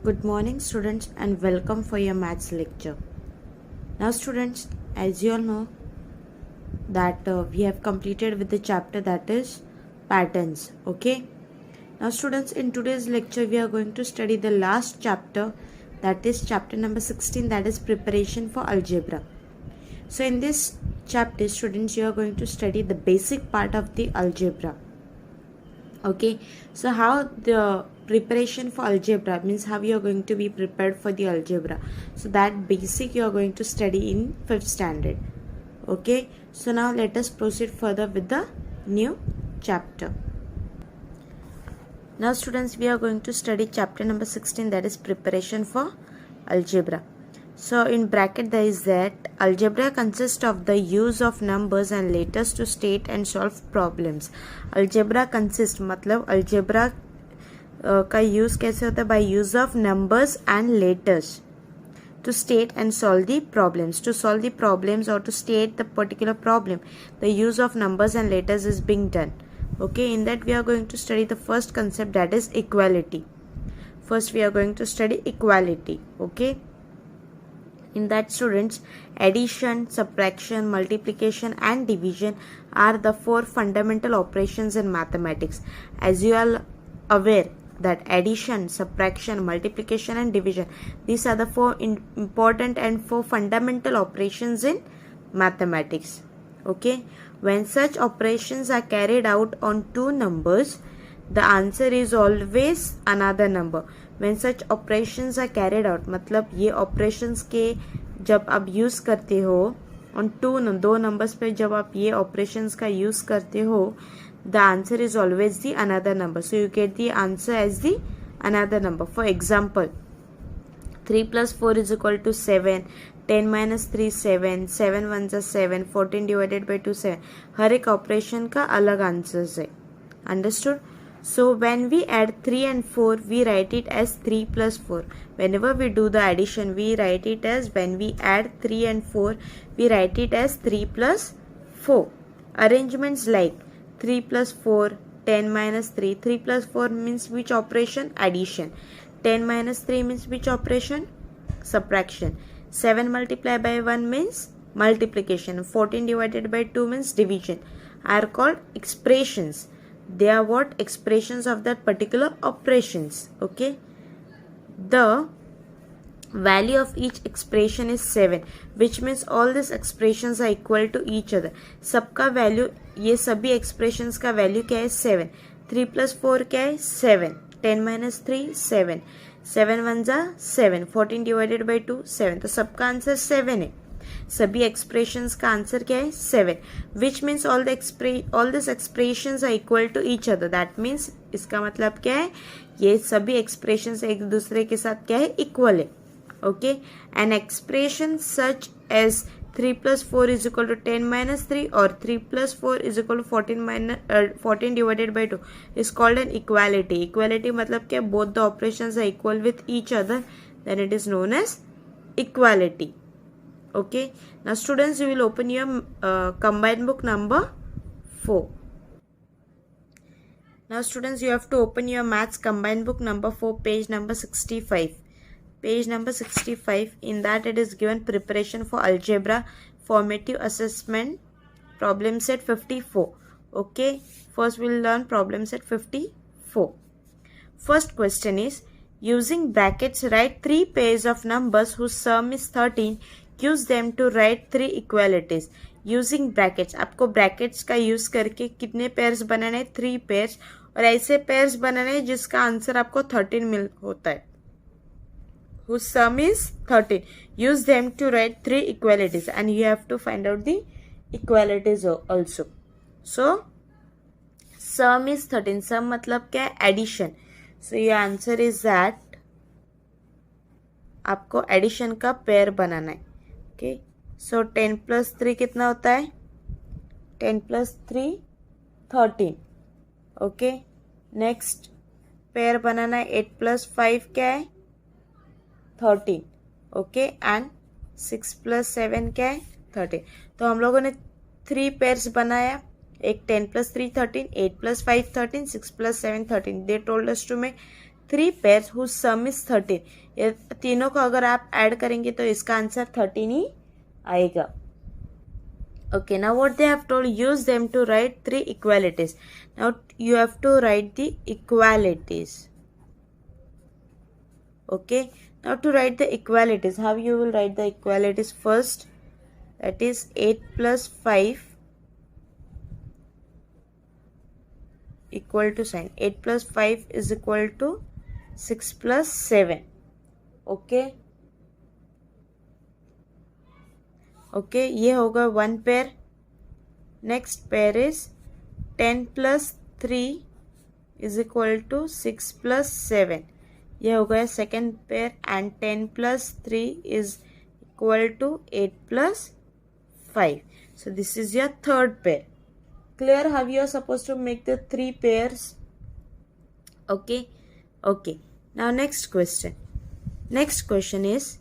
Good morning students and welcome for your maths lecture. Now students, as you all know that we have completed with the chapter that is patterns. Okay. Now students, in today's lecture we are going to study the last chapter, that is chapter number 16, that is preparation for algebra. So in this chapter students, you are going to study the basic part of the algebra. Okay, so how the preparation for algebra means how you are going to be prepared for the algebra. So that basic you are going to study in 5th standard. Okay, so now let us proceed further with the new chapter. Now students, we are going to study chapter number 16, that is preparation for algebra. So in bracket there is that algebra consists of the use of numbers and letters to state and solve problems. Algebra consists मतलब algebra का use कैसे होता है? By use of numbers and letters to state and solve the problems. To solve the problems or to state the particular problem, the use of numbers and letters is being done. Okay, in that we are going to study the first concept, that is equality. First we are going to study equality. Okay. In that students, addition, subtraction, multiplication and division are the four fundamental operations in mathematics. As you are aware that addition, subtraction, multiplication and division, these are the four important and four fundamental operations in mathematics. Okay, when such operations are carried out on two numbers, the answer is always another number. When such operations are carried out, मतलब ये operations के जब आप use करते हो on दो numbers पे जब आप ये operations का यूज़ करते हो, the answer is always the another number. So you get the answer as the another number. For example, 3 plus 4 is equal to 7, 10 minus 3 7, 7 1 is 7, 14 divided by 2 7. हर एक operation का अलग answers है. Understood? So when we add 3 and 4, we write it as 3 plus 4. Whenever we do the addition, we write it as, when we add 3 and 4, we write it as 3 plus 4. Arrangements like 3 plus 4, 10 minus 3. 3 plus 4 means which operation? Addition. 10 minus 3 means which operation? Subtraction. 7 multiplied by 1 means multiplication. 14 divided by 2 means division. Are called expressions. They are what? Expressions of that particular operations. Okay, the value of each expression is 7, which means all these expressions are equal to each other. सबका value, ये सभी expressions का value क्या है? 7. 3 plus 4 क्या है? 7. 10 minus 3 7. 7 1 जा 7. 14 divided by 2 7. तो सबका आंसर 7 है. सभी एक्सप्रेशंस का आंसर क्या है? 7. Which means all this expressions are equal to each other. That means इसका मतलब क्या है? ये सभी एक्सप्रेशंस एक दूसरे के साथ क्या है? इक्वल है. Okay, an expression such as 3 plus 4 is equal to 10 minus 3 or 3 plus 4 is equal to 14 divided by 2 is called an equality. Equality मतलब क्या? Both the operations are equal with each other, then it is known as equality. Okay, now students, you will open your combined book number 4. Now students, you have to open your maths combined book number 4, page number 65. Page number 65, in that it is given preparation for algebra, formative assessment, problem set 54. Okay, first we will learn problem set 54. First question is, using brackets write 3 pairs of numbers whose sum is 13. Use them to write 3 equalities. Using brackets, आपको brackets का use करके कितने pairs बनाने हैं? 3 pairs. और ऐसे pairs बनाने हैं जिसका आंसर आपको 13 मिल होता है. Whose sum is 13. Use them to write 3 equalities and you have to find out the equalities also. So sum is 13. Sum मतलब क्या है? Addition. So your answer is that आपको addition का pair बनाना है. Okay, so 10 plus 3 कितना होता है? 10 plus 3 13. Okay, next pair बनाना है. 8 plus 5 क्या है? 13. Okay, and 6 plus 7 क्या है? 13. तो हम लोगों ने 3 pairs बनाया. एक 10 plus 3 13, 8 plus 5 13, 6 plus 7 13. They told us to make 3 pairs whose sum is 13. ये तीनों को अगर आप ऐड करेंगे तो इसका आंसर 13 ही आएगा. Okay, now what they have told, use them to write 3 equalities. Now you have to write the equalities. Okay, now to write the equalities, how you will write the equalities? First, that is 8 plus 5 equal to sign. 8 plus 5 is equal to 6 plus 7. Okay. Okay, ये होगा 1 pair. Next pair is 10 plus 3 is equal to 6 plus 7. ये हो गया second pair, and 10 plus 3 is equal to 8 plus 5. So this is your third pair. Clear how you are supposed to make the 3 pairs? Okay. Okay. Now next question. Next question is,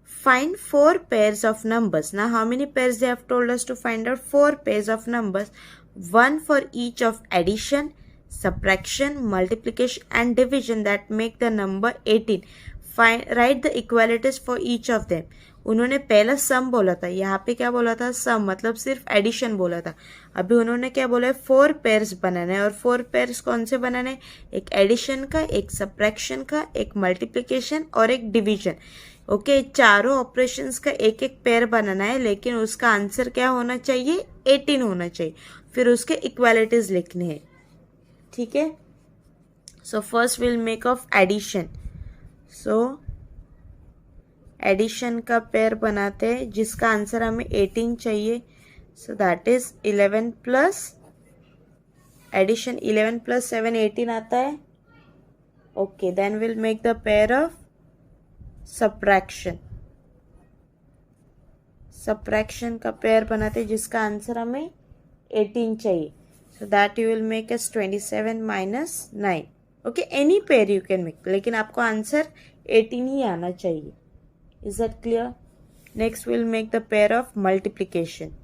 find 4 pairs of numbers. Now how many pairs they have told us to find out? 4 pairs of numbers, one for each of addition, subtraction, multiplication and division that make the number 18. Write the equalities for each of them. उन्होंने पहला सम बोला था, यहाँ पे क्या बोला था? सम मतलब सिर्फ एडिशन बोला था. अभी उन्होंने क्या बोला है? 4 पेयर्स बनाना है. और 4 पेयर्स कौन से बनाने हैं? एक एडिशन का, एक सब्ट्रैक्शन का, एक मल्टीप्लिकेशन और एक डिवीजन. ओके, चारों ऑपरेशंस का एक एक पेयर बनाना है, लेकिन उसका आंसर क्या होना चाहिए? 18 होना चाहिए. फिर उसके इक्वालिटीज लिखने हैं. ठीक है. So first will make of addition. So addition का पेयर बनाते हैं जिसका आंसर हमें 18 चाहिए. So that is 11 plus addition 11 plus 7 18 आता है. Okay, then will make the pair of subtraction. Subtraction का पेयर बनाते हैं जिसका आंसर हमें 18 चाहिए. So that you will make as 27 minus 9. Okay, any pair you can make, लेकिन आपको आंसर 18 ही आना चाहिए. Is that clear? Next we'll make the pair of multiplication.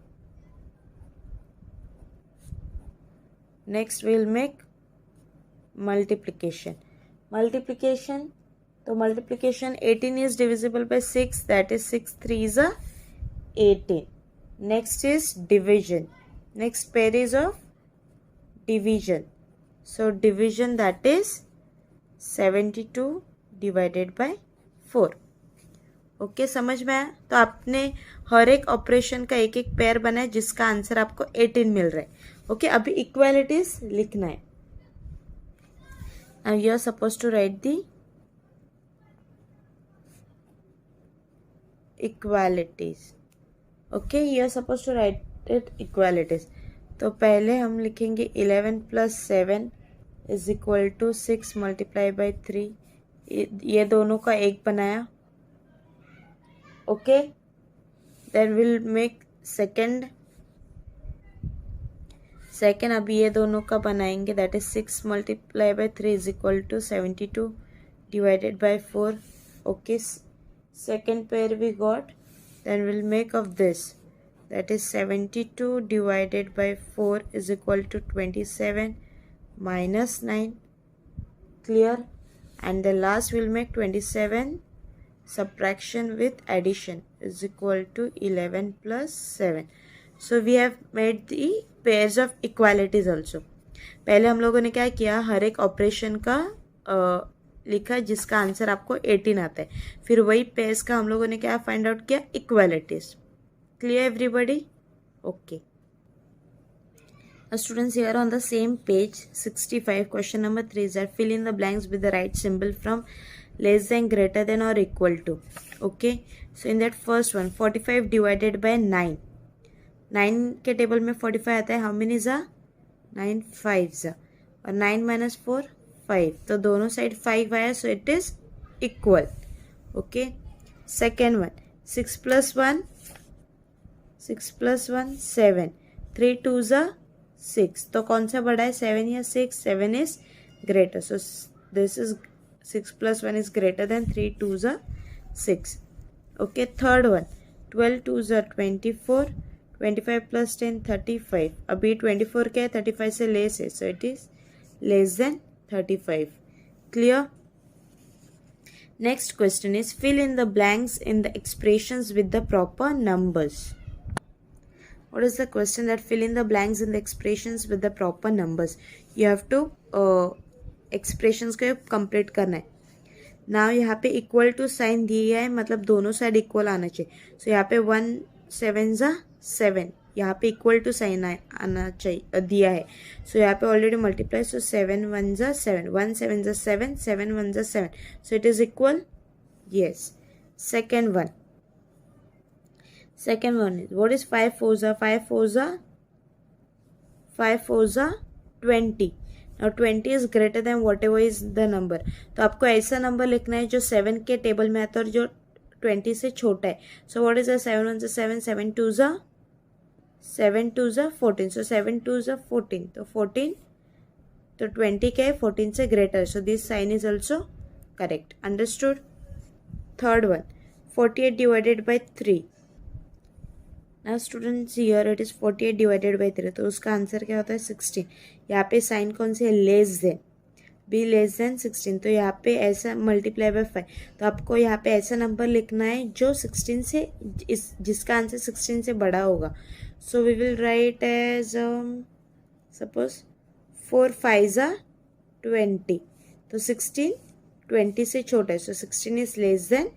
Next we'll make multiplication. Multiplication, so multiplication 18 is divisible by 6, that is 6 3 is a 18. Next is division. Next pair is of division. So division, that is 72 divided by 4. Okay, समझ में आया? तो आपने हर एक operation का एक एक pair बनाया जिसका आंसर आपको 18 मिल रहा है. ओके, अभी इक्वालिटीज लिखना है. Now you are suppose to write the equalities. Okay, you are suppose to write it equalities. तो पहले हम लिखेंगे 11 plus 7 is equal to 6 multiply by 3. ये दोनों का एक बनाया. Okay, then we'll make second. अभी ये दोनों का बनाएंगे, that is 6 multiplied by 3 is equal to 72 divided by 4. Okay, second pair we got. Then we'll make of this, that is 72 divided by 4 is equal to 27 minus 9. Clear? And the last we'll make 27 subtraction with addition is equal to 11 plus 7. So we have made the pairs of equalities also. पहले हम लोगों ने क्या किया? हर एक operation का लिखा जिसका आंसर आपको 18 आता है. फिर वही पेयर्स का हम लोगों ने क्या फाइंड आउट किया? Equalities. Clear everybody? Okay. Students, here on the same page 65, question number 3 is that fill in the blanks with the right symbol from less than, greater than or equal to. Okay, so in that first one 45 divided by 9. 9 के table में 45 आता है. How many जा? 9 5 जा. और 9 minus 4 5. तो दोनों side 5 आया, so it is equal. Okay, second one 6 plus 1 7. 3 2 जा 6. तो कौन सा बड़ा है? 7 या 6? 7 is greater. So this is 6 plus 1 is greater than 3 2s are 6. Okay, third one 12 2s are 24. 25 plus 10 35. अभी 24 क्या है? 35 से लेस है, so it is less than 35. Clear? Next question is fill in the blanks in the expressions with the proper numbers. What is the question? That fill in the blanks in the expressions with the proper numbers. You have to expressions को complete करना है. Now यहाँ पे equal to sign दिया है, मतलब दोनों side equal आना चाहिए. So यहाँ पे 1 7 ज़ा 7, यहाँ पे equal to sign आना चाहिए दिया है. So यहाँ पे already multiply. So 7 1 ज़ा 7, 1 7 ज़ा 7, 7 1 ज़ा 7. So it is equal. Yes. Second one is, what is 5 4 ज़ा 5 4 ज़ा 20. Now 20 is greater than whatever is the number. तो आपको ऐसा नंबर लिखना है जो 7 के टेबल में आता है और जो 20 से छोटा है. So what is the 7 1 ज़ा 7, 7 2 ज़ा 14. So 7 2 ज़ा 14. तो 14, तो 20 क्या है 14 से greater. So this sign is also correct. Understood? Third one, 48 divided by 3. Now students, here it is 48 divided by 3. तो उसका आंसर क्या होता है 16. यहाँ पे साइन कौन सी है, less than, be less than 16. तो यहाँ पे ऐसा मल्टीप्लाई बाय 5. तो आपको यहाँ पे ऐसा नंबर लिखना है जो 16 से जिसका आंसर 16 से बड़ा होगा. So we will write as suppose 4 5 ज़ा 20. तो 16 20 से छोटा है. सो 16 is less than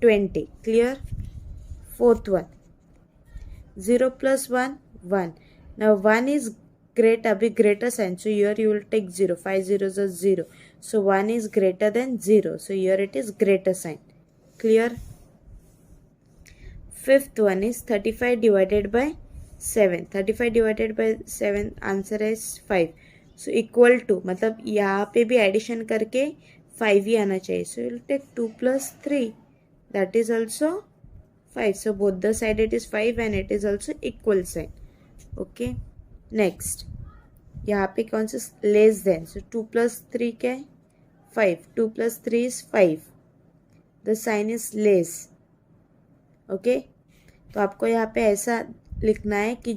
20. Clear? Fourth one, 0 plus 1 1. Now 1 is greater sign. So here you will take 0. 5 zeros are 0. So 1 is greater than 0. So here it is greater sign. Clear? Fifth one is 35 divided by 7. 35 divided by 7 answer is 5. So equal to, मतलब यहाँ पे भी addition करके 5 ही आना चाहिए. So you will take 2 plus 3. That is also 5. So both the side it is 5 and it is also equal sign. Okay. Next, यहाँ पे कौन सा less than. So 2 plus 3 क्या है 5. 2 plus 3 is 5. The sign is less. Okay. तो आपको यहाँ पे ऐसा लिखना है कि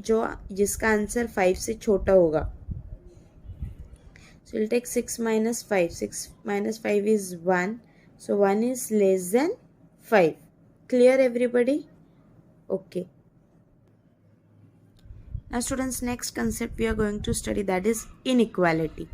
जिसका आंसर 5 से छोटा होगा. So we'll take 6 minus 5. 6 minus 5 is 1. So 1 is less than 5. Clear everybody? Okay. Now students, next concept we are going to study, that is inequality.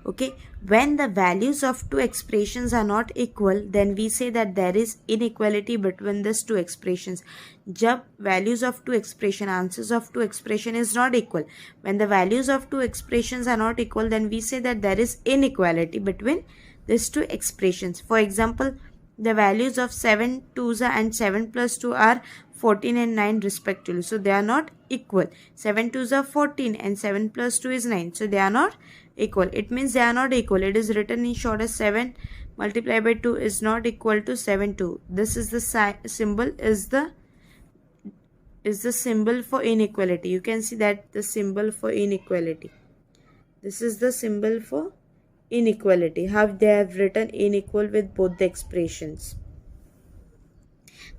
Okay, when the values of two expressions are not equal, then we say that there is inequality between these two expressions. जब values of two expression, answers of two expression is not equal, when the values of two expressions are not equal, then we say that there is inequality between these two expressions. For example, the values of 7 2s and 7 plus 2 are 14 and 9 respectively. So they are not equal. 7 2s are 14 and 7 plus 2 is 9. So they are not equal. It means they are not equal. It is written in short as 7 multiplied by 2 is not equal to 7 2. This is the symbol is the symbol for inequality. You can see that the symbol for inequality. This is the symbol for inequality. How they have written unequal with both the expressions.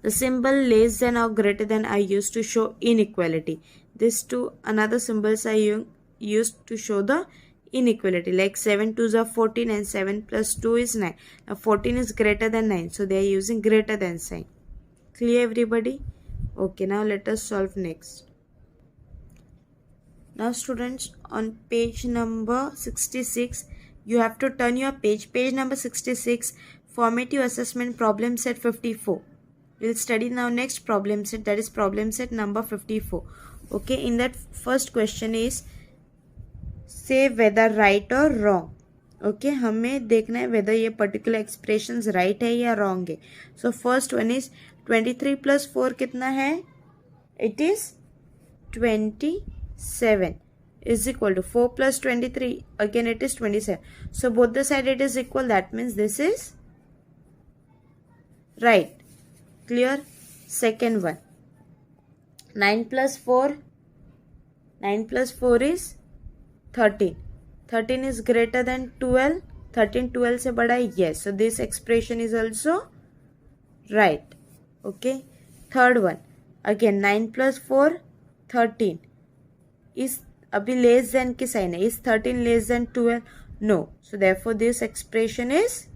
The symbol less than or greater than are used to show inequality. These two another symbols are used to show the inequality, like 7 2s are 14 and 7 plus 2 is 9. Now 14 is greater than 9, so they are using greater than sign. Clear everybody? Okay, now let us solve next. Now students, on page number 66, you have to turn your page number 66, formative assessment problem set 54. We'll study now next problem set, that is problem set number 54. Okay, in that first question is say whether right or wrong. Okay, हमें देखना है whether ये particular expressions right है या wrong है. So first one is 23 plus 4 कितना है? It is 27 is equal to 4 plus 23, again it is 27. So both the side it is equal, that means this is right. Clear? Second one, 9 plus 4 is 13. 13 is greater than 12. 13 12 से बड़ा है, yes. So this expression is also right. Okay. Third one, again 9 plus 4 13 is अभी less than की sign है. Is 13 less than 12? No. So therefore this expression is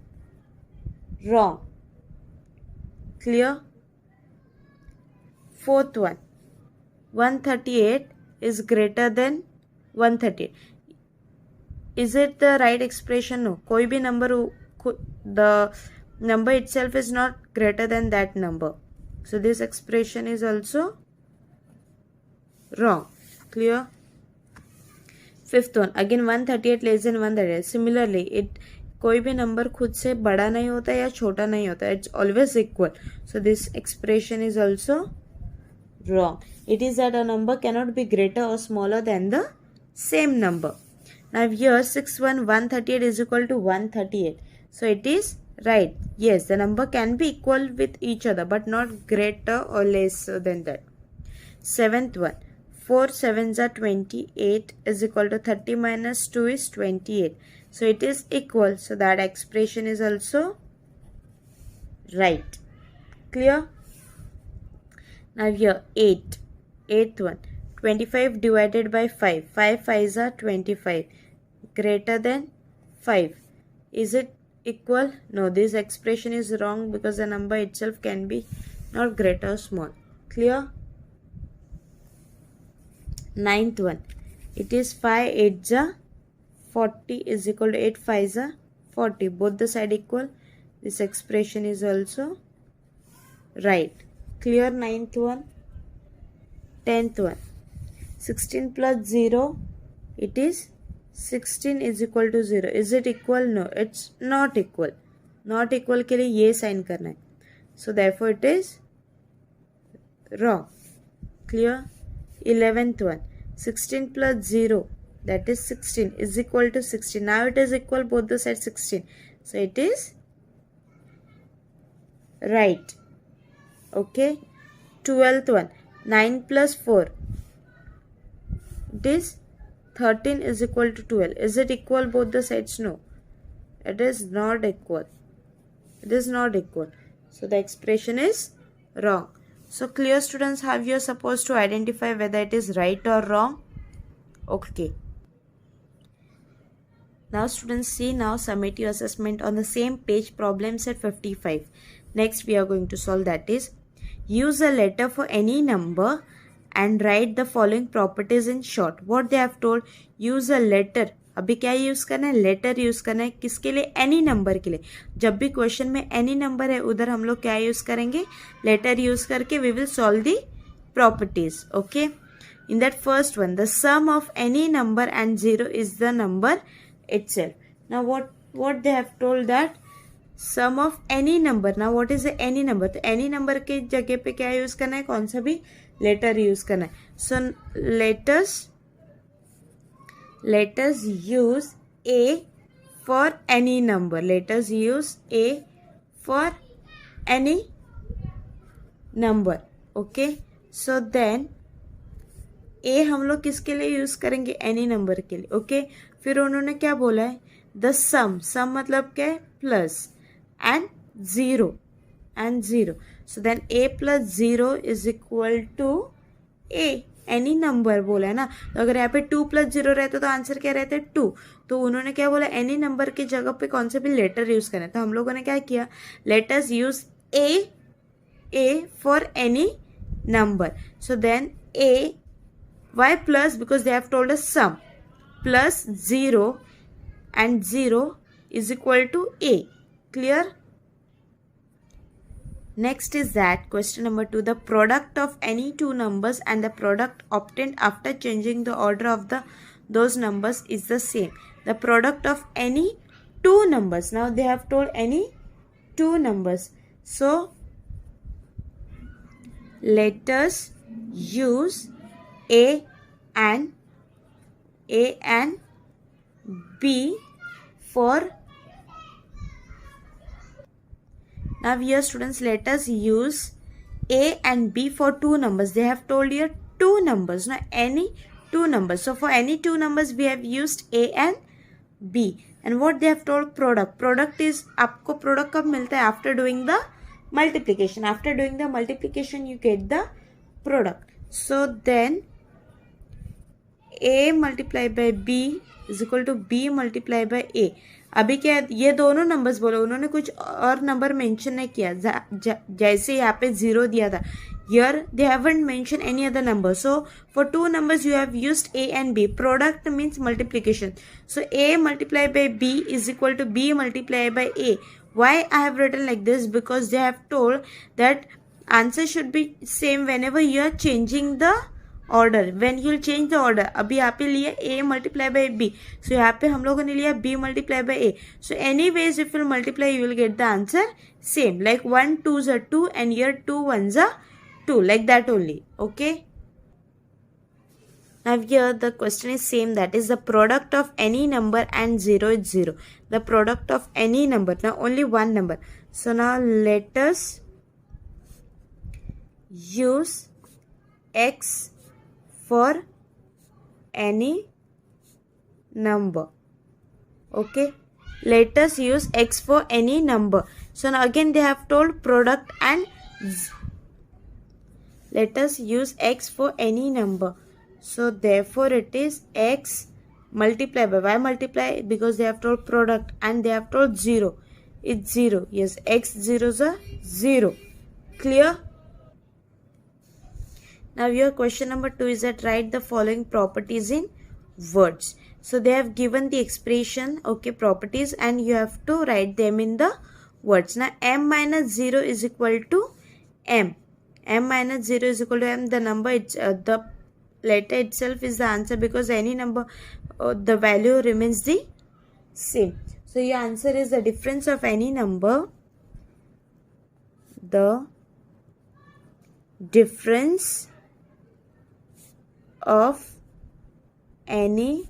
wrong. Clear? Fourth one, 138 is greater than 138. Is it the right expression? No. कोई भी number, the number itself is not greater than that number. So this expression is also wrong. Clear? Fifth one, again 138 less than 138. Similarly, it कोई भी number खुद से बड़ा नहीं होता या छोटा नहीं होता. It's always equal. So this expression is also wrong. It is that a number cannot be greater or smaller than the same number. Now here 138 is equal to 138. So it is right. Yes, the number can be equal with each other but not greater or less than that. Seventh one, 4 7s are 28 is equal to 30 minus 2 is 28. So it is equal. So that expression is also right. Clear? Now here 8th one, 25 divided by 5. 5 5s are 25. Greater than 5. Is it equal? No, this expression is wrong because the number itself can be not greater or small. Clear? 9th one, it is 5 8s are 40 is equal to 8 5s are 40. Both the side equal. This expression is also right. Clear? 9th one. 10th one, 16 plus 0, it is 16 is equal to 0. Is it equal? No, it's not equal. Not equal के लिए ये sign करना है. So therefore it is wrong. Clear? 11th one, 16 plus 0, that is 16 is equal to 16. Now it is equal both the sides 16. So it is right. Okay. 12th one, 9 plus 4, it is 13 is equal to 12. Is it equal both the sides? No, it is not equal. It is not equal. So the expression is wrong. So clear, students, how you are supposed to identify whether it is right or wrong? Okay. Now students, see, now submit your assessment on the same page, problem set 55. Next we are going to solve, that is, use a letter for any number and write the following properties in short. What they have told, use a letter. अभी क्या use करना है? Letter use करना है. किसके लिए? Any number के लिए. जब भी क्वेश्चन में एनी नंबर है उधर हम लोग क्या यूज करेंगे? लेटर यूज करके we will solve the properties. Okay. In that first one, the sum of any number and 0 is the number itself. Now what they have told, that sum of any number. Now what is the any number? तो any number के जगह पे क्या use करना है? कौन सा भी लेटर यूज करना है. So let us use A for any number. Let us use A for any number. Okay. So then ए हम लोग किसके लिए यूज करेंगे? एनी नंबर के लिए. ओके. फिर उन्होंने क्या बोला है? द सम. सम मतलब क्या है? Plus and zero. So then a plus 0 is equal to a. Any number बोला है ना. तो अगर यहाँ पे 2 प्लस 0 रहता तो आंसर क्या रहता है? 2. तो उन्होंने क्या बोला? एनी नंबर की जगह पे कौन से भी लेटर यूज करना है. तो हम लोगों ने क्या किया? Let us use a for any number. So then a. Why plus? Because they have told us sum. Plus 0 and 0 is equal to A. Clear? Next is that question number 2. The product of any two numbers and the product obtained after changing the order of those numbers is the same. The product of any two numbers. Now they have told any two numbers. So let us use A and B for. Now here students, let us use A and B for two numbers. They have told here two numbers. Now any two numbers. So for any two numbers we have used A and B. And what they have told, product. Product is, आपको product कब मिलता है? After doing the multiplication. After doing the multiplication you get the product. So then A multiplied by B is equal to B multiplied by A. अभी क्या ये दोनों numbers बोले, उन्होंने कुछ और नंबर मेंशन नहीं किया, जैसे यहाँ पे 0 दिया था, here they haven't mentioned any other number. So for two numbers you have used a and b. Product means multiplication, so a multiplied by b is equal to b multiplied by a. Why I have written like this? Because they have told that answer should be same whenever you are changing the order. When you will change the order, अभी यहाँ पे लिया a multiply by b, so यहाँ पे हम लोगों ने लिया b multiply by a. So anyways if you multiply you will get the answer same, like 1 2s are 2 and here 2 1s are 2, like that only. Okay, now here the question is same, that is the product of any number and 0 is 0. The product of any number, now only one number. So now let us use x for any number. Okay, let us use x for any number. So now again they have told product and let us use x for any number. So therefore it is x multiply by, why multiply? Because they have told product and they have told 0. It's 0. Yes, x zeros are 0. Clear? Now your question number 2 is that write the following properties in words. So they have given the expression, okay, properties, and you have to write them in the words. Now m minus 0 is equal to m. M minus 0 is equal to m. The number, the letter itself is the answer, because any number, the value remains the same. So your answer is the difference of any number. The difference of any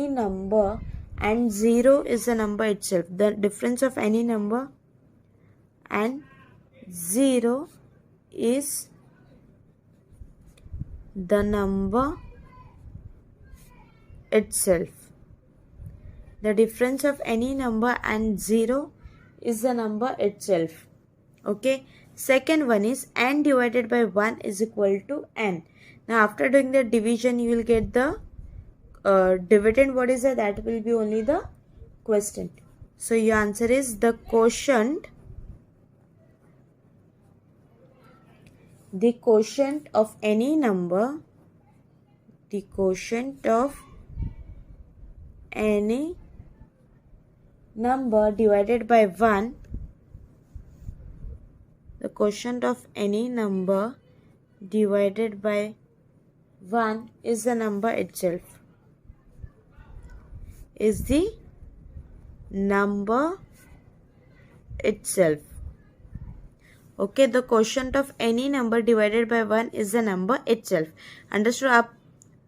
number and 0 is the number itself. The difference of any number and 0 is the number itself. The difference of any number and 0 is the number itself. Okay. Second one is n divided by 1 is equal to n. Now after doing the division you will get the dividend. What is that? That will be only the quotient. So your answer is the quotient. The quotient of any number. The quotient of any number divided by 1. The quotient of any number divided by 1 is the number itself. Is the number itself. Okay, the quotient of any number divided by 1 is the number itself. Understood? Up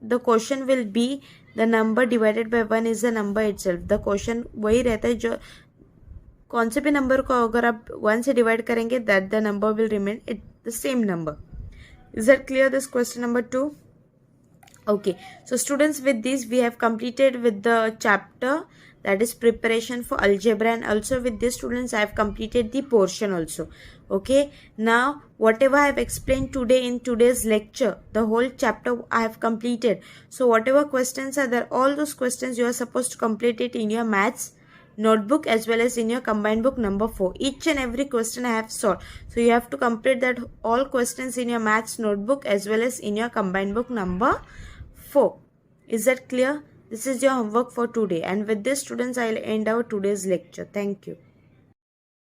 the quotient will be the number divided by 1 is the number itself. The quotient वही रहता है जो कौन से भी number को अगर आप 1 से डिवाइड करेंगे, that the number will remain the same number. Is that clear, this question number 2? Okay, so students, with this we have completed with the chapter, that is preparation for algebra, and also with this students I have completed the portion also. Okay, now whatever I have explained today in today's lecture, the whole chapter I have completed. So whatever questions are there, all those questions you are supposed to complete it in your maths notebook as well as in your combined book number 4. Each and every question I have solved. So you have to complete that all questions in your maths notebook as well as in your combined book number 4. Is that clear? This is your homework for today, and with this students I will end our today's lecture. Thank you.